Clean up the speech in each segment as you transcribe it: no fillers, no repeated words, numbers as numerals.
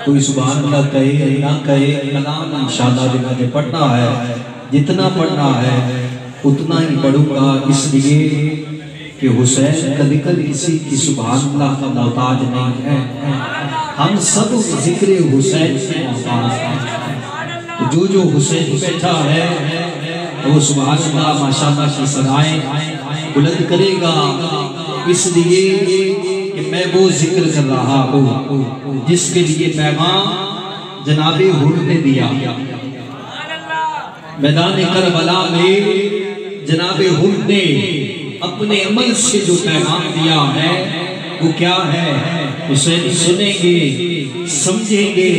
کوئی سبحان اللہ کہے نہ کہے، کلام انشاءاللہ جو میں نے پڑھنا ہے، جتنا پڑھنا ہے اتنا ہی پڑھوں گا، اس لیے کہ حسین کا ذکر کسی کی سبحان اللہ کا محتاج نہیں ہے، ہم سب ذکر حسین سے محتاج ہیں۔ جو حسین بیٹھا ہے وہ سبحان اللہ ماشاءاللہ کی ثنائیں بلند کرے گا، اس لیے کہ میں وہ ذکر کر رہا ہوں جس کے لیے پیغام جناب حر نے دیا۔ میدان کربلا میں جناب حر نے اپنے عمل سے جو پیغام دیا ہے وہ کیا ہے؟ حسین سنیں گے، سمجھیں گے،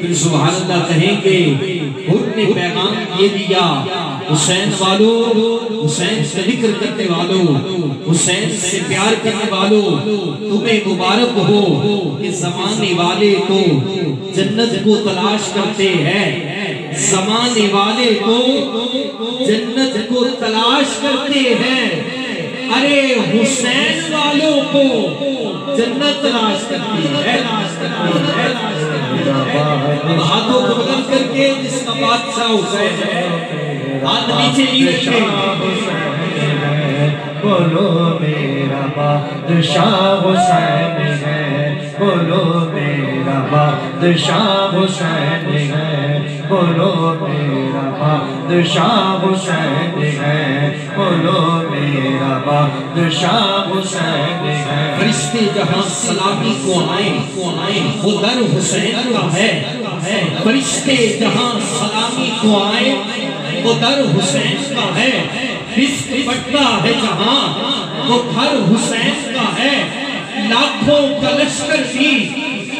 پھر سبحان اللہ کہیں گے۔ حر نے پیغام یہ دیا، حسین والو، حسین سے ذکر کرنے والو، حسین سے پیار کرنے والو، تمہیں مبارک ہو کہ زمانے والے تو جنت کو تلاش کرتے ہیں، زمانے والے تو جنت کو تلاش کرتے ہیں، ارے حسین والوں کو جنت تلاش کرتی ہے۔ اب ہاتھوں کو بلند کر کے جس کا بادشاہ حسین ہے، ہاتھ نیچے نہیں رکھے، بولو میرا بادشاہ حسین ہے، بولو میرا بادشاہ حسین ہے، بولو میرا بادشاہ حسین ہے، بولو میرا بادشاہ حسین ہے۔ فرشتے جہاں سلامی کو آئیں، وہ در حسین کا ہے، فرشتے جہاں سلامی کو آئیں وہ در حسین کا ہے، رزق بٹتا ہے جہاں وہ گھر حسین کا ہے، لاکھوں کا لشکر بھی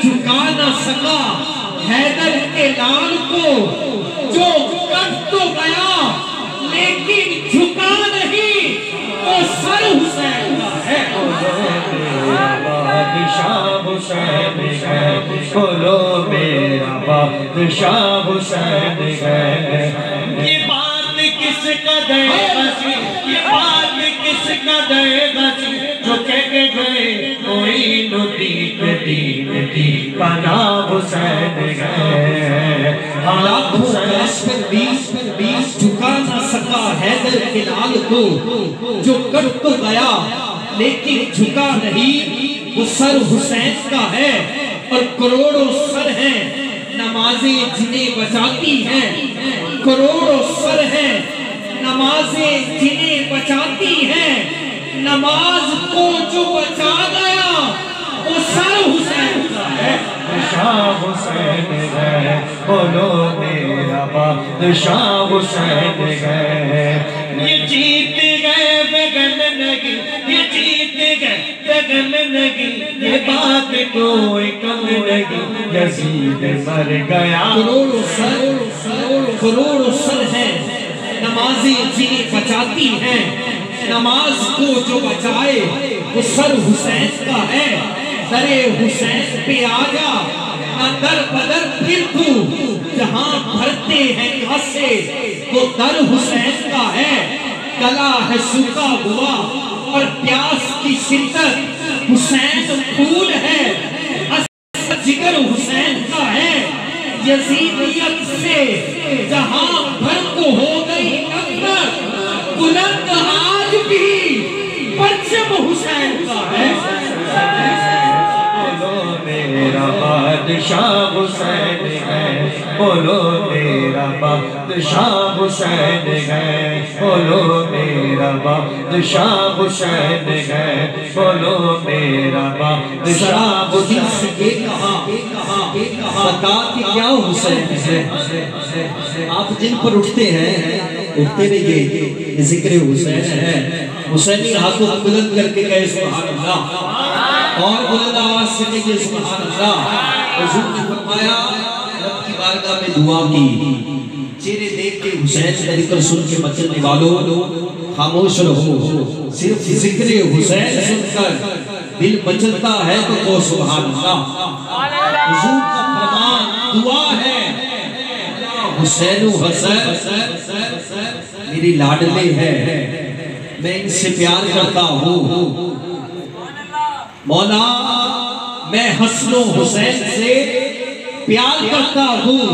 جھکا نہ سکا حیدر کے لال کو، جو کٹ تو گیا لیکن جھکا نہیں، وہ سر حسین کا ہے۔ بادشاہ حسین ہے، بولو میرا بادشاہ حسین ہے۔ یہ بات کس کا دے بسی، یہ بات کس کا دے بسی، جو کہہ گئے کوئی ندیت دین کی پناہ حسین ہے۔ لاکھوں لشکر بھی جھکا نہ سکا حیدر کے لال کو، جو کٹ تو گیا لیکن جھکا نہیں، وہ سر حسین کا ہے، اور کروڑوں سر ہیں نمازیں جنہیں بچاتی ہیں، کروڑوں سر ہیں نمازیں جنہیں بچاتی ہیں، نماز کو جو بچا گیا وہ سر حسین کا ہے۔ بادشاہ حسین ہے، بولو میرا بادشاہ حسین ہے۔ یہ جیت گئے بگن نگی، یہ جیت گئے بگن نگی، یہ بات کوئی کم نگی، یزید مر گیا۔ کروڑوں سر ہیں نمازیں جنہیں بچاتی ہیں، نماز کو جو بچائے وہ سر حسین کا ہے، در حسین پہ آجا نہ در بدر پھر تو، جہاں بھرتے ہیں کاسے وہ در حسین کا ہے، گلا ہے سوکھا ہوا اور پیاس کی شدت، حسین پھول ہے، اصل جگر حسین کا ہے، یزیدیت سے جہاں بھر کو ہو گئی نفرت، بلند آج بھی پرچم حسین کا ہے۔ بولو میرا بادشاہ حسین ہے، بولو میرا بادشاہ حسین ہے، بولو میرا بادشاہ حسین ہے، بولو میرا بادشاہ حسین سے یہ کہا بتا کہ کیا حسین ہے، آپ جن پر اٹھتے ہیں اٹھتے رہیے، یہ ذکر حسین ہے۔ حسینی ہاتھوں کو بلند کر کے کہے سبحان اللہ، اور بلند آواز سے کہے سبحان اللہ۔ حضور نے فرمایا رب کی بارگاہ میں دعا کی، چہرے دیکھ کے حسین کا ذکر سن کے مچلنے والوں خاموش رہو، صرف ذکر حسین سن کر دل مچلتا ہے تو وہ سبحان اللہ۔ حضور کا فرمان دعا ہے، حسین و حسین میری لاڈلے ہیں، میں ان سے پیار کرتا ہوں، مولا میں حسن و حسین سے پیار کرتا ہوں،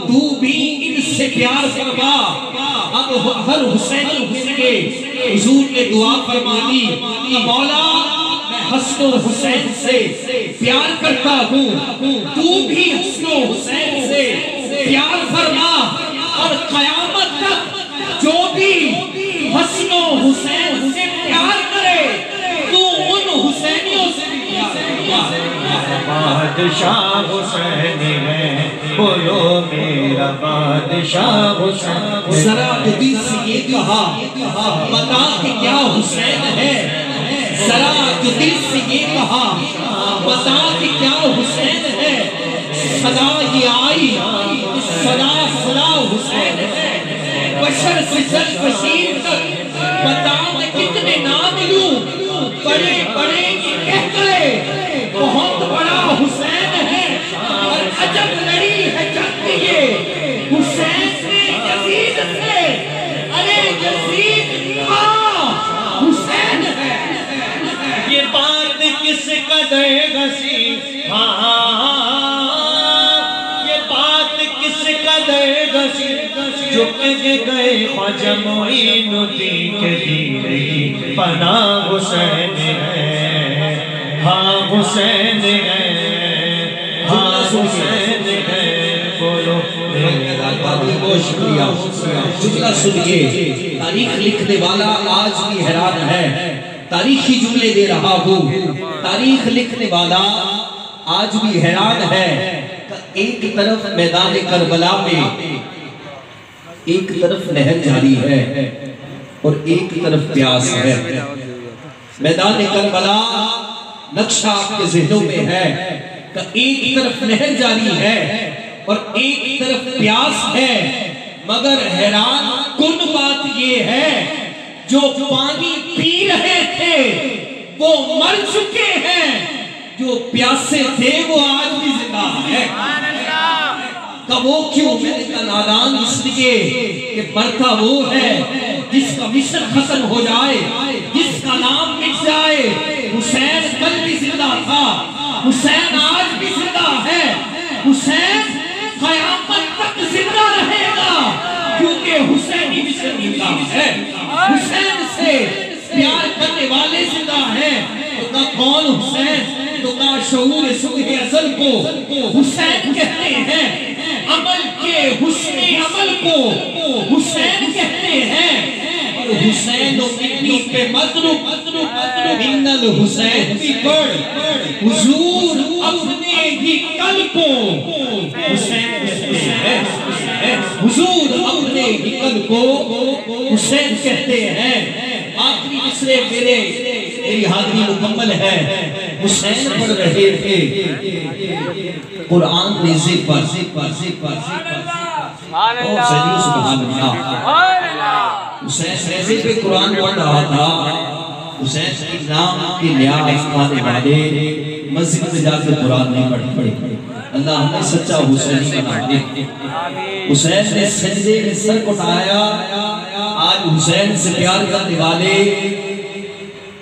تو بھی ان سے پیار فرما۔ اب ہر حسین کے حضور نے دعا فرما دی کہ مولا میں حسن و حسین سے پیار کرتا ہوں، تو بھی حسن و حسین سے پیار فرما، اور قیامت تک جو بھی حسن و حسین سے پیار کرے تو ان حسینیوں سے بھی پیار کرے۔ بادشاہ حسین ہے، بولو میرا بادشاہ حسین۔ ذرا دل سے یہ کہا بتا کہ کیا حسین ہے، ذرا دل سے یہ کہا بتا کہ کیا حسین ہے، صدا یہ آئی صدا صدا حسین ہے، بشر سے جل بشیر تک بتا میں کتنے نام لوں، بڑے بڑے یہ کہہ کرے بہت بڑا حسین ہے، اور عجب لڑی ہے جنگ یہ حسین نے یزید سے، ارے یزید حسین ہے۔ یہ بات کس قدر غسی، یہ بات کس قدر غسی، جھک گئے خواجہ معین الدین کے دینے کی پناہ حسین ہے، ہاں حسین ہے، ہاں حسین ہے، بولو بہت شکریہ۔ جملہ سنیے، تاریخ لکھنے والا آج بھی حیران ہے، تاریخی جملے دے رہا ہوں، تاریخ لکھنے والا آج بھی حیران ہے کہ ایک طرف میدان کربلا میں ایک طرف نہر جاری ہے اور ایک طرف پیاس ہے۔ میدان کربلا نقشہ آپ کے ذہنوں میں ہے کہ ایک طرف نہر جاری ہے اور ایک طرف پیاس ہے، مگر حیران کن بات یہ ہے جو پانی پی رہے تھے وہ مر چکے ہیں، جو پیاسے تھے وہ آج بھی زندہ ہے۔ کہ وہ کیوں؟ میں نے کہا نادان اس لیے کہ مرتا وہ ہے جس کا مشن ختم ہو جائے، جس کا نام مٹ جائے۔ حسین کل بھی زندہ تھا، حسین آج بھی زندہ ہے، حسین قیامت تک زندہ رہے گا، کیونکہ حسینی مشن زندہ ہے، حسین سے پیار کرنے والے زندہ ہیں۔ تو کہا کون حسین؟ تو کہا شعور صبح ازل کو حسین کہتے ہیں، عمل کے حسن عمل کو حسین کہتے ہیں، اور حسین و ابنی پہ مطلب ان الحسین بھی پڑھ حضور اپنے ہی کل کو حسین کہتے ہیں، حضور اپنے ہی کل کو حسین کہتے ہیں۔ آخری مصرے میری حاضری مکمل ہے۔ حسین پڑھ رہے تھے قرآن نیزے پر، حسین سبحان اللہ، حسین نیزے پہ قرآن پڑھ رہا تھا۔ حسین کی نام کی نیاز پانے والے مسجد میں جا کے قرآن نہیں پڑھے۔ اللہ ہمیں سچا حسینی بنا دے۔ حسین نے سجدے میں سر اٹھایا۔ آج حسین سے پیار کرنے والے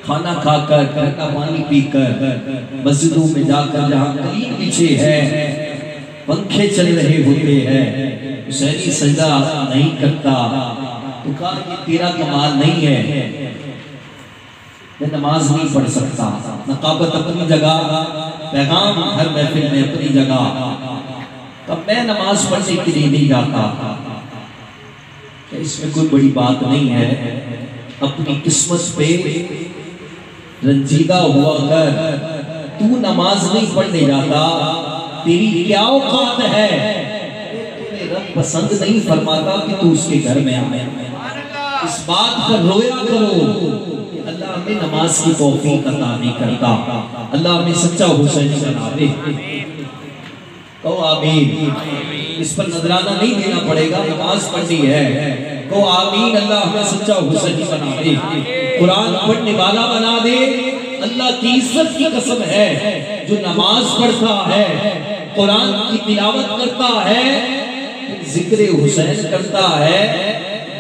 کھانا کھا کر، گھر کا پانی پی کر، مسجدوں میں جا کر جہاں قلیم پیچھے ہے، پنکھے چل رہے ہوتے ہیں، حسینی سجدہ نہیں کرتا۔ تو کہا یہ تیرا کمال نہیں ہے، میں نماز نہیں پڑھ سکتا۔ نقابت اپنی جگہ، پیغام ہر محفل میں اپنی جگہ، تب میں نماز پڑھنے کے لیے نہیں جاتا۔ اس میں کوئی بڑی بات نہیں ہے، اپنی قسمت پہ رنجیدہ ہوا کر، تو نماز نہیں پڑھنے جاتا، تیری کیا اوقات ہے؟ تمہیں رب پسند نہیں فرماتا کہ تو اس کے گھر میں آئے۔ اس بات پر رویا کرو، اللہ ہمیں نماز کی توفیق عطا نہیں کرتا۔ اللہ ہمیں سچا حسینی بنا دے۔ کہو آمین۔ اس پر نظرانہ نہیں دینا پڑے گا، نماز پڑھنی ہے۔ کہو آمین۔ اللہ ہمیں سچا حسینی بنا دے، قرآن پڑھنے والا بنا دے۔ اللہ کی عزت کی قسم ہے، جو نماز پڑھتا ہے، قرآن کی تلاوت کرتا ہے، ذکر حسین کرتا ہے،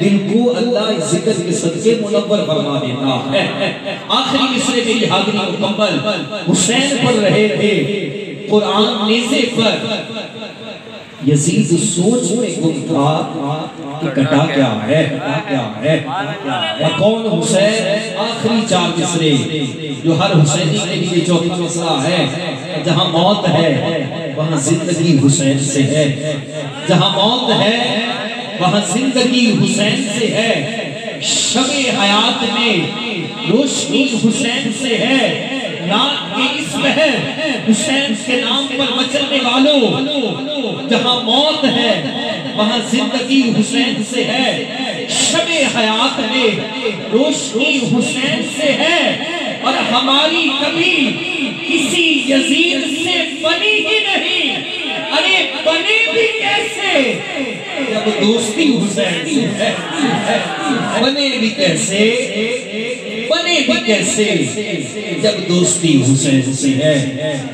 دل کو اللہ ذکر کے صدقے منور فرما دیتا ہے۔ آخری مصرے میری حاضری مکمل۔ حسین پڑھ رہے تھے قرآن نیزے پر، یزید سوچ میں گم تھا کہ کٹا کیا ہے کون حسین آخری 4 مصرے جو ہر حسینی کے لیے چوتھا مصرع ہے جہاں موت ہے وہاں زندگی حسین سے ہے جہاں موت ہے وہاں زندگی حسین سے ہے شب حیات میں روشنی حسین سے ہے رات کے اس پہر حسین کے نام پر مچلنے والوں جہاں موت ہے وہاں زندگی حسین سے ہے شب حیات میں روشنی حسین سے ہے اور ہماری کبھی کسی یزید سے بنی ہی نہیں ارے بنے بھی کیسے جب دوستی حسین سے ہے بنے بھی کیسے جب دوستی حسین سے ہے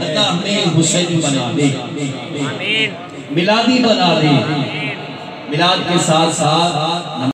اللہ ہمیں حسین بنا دے میلادی بنا دے میلاد کے ساتھ